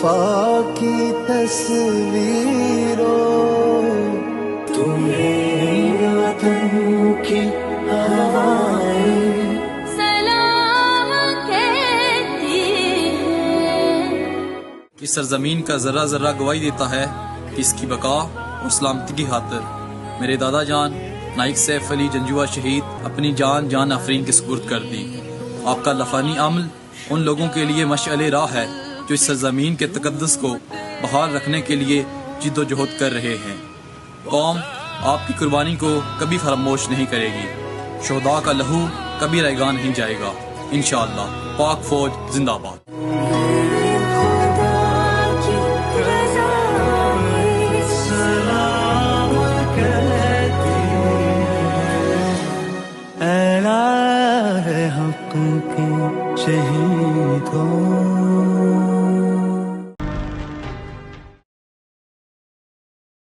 وفا کی تصویروں تمہیں وطن کی ہوائیں سلام کہتی ہیں۔ اس سرزمین کا ذرہ ذرہ گواہی دیتا ہے کہ اس کی بقا اور سلامتی کی خاطر میرے دادا جان نائک سیف علی جنجوعہ شہید اپنی جان آفرین کے سپرد کر دی۔ آپ کا لفانی عمل ان لوگوں کے لیے مشعل راہ ہے جو اس سرزمین کے تقدس کو بحال رکھنے کے لیے جد و جہد کر رہے ہیں۔ قوم آپ کی قربانی کو کبھی فراموش نہیں کرے گی۔ شہداء کا لہو کبھی رائیگاں نہیں جائے گا۔ انشاءاللہ۔ پاک فوج زندہ باد۔ اعلیٰ ہے حق کے شہیدوں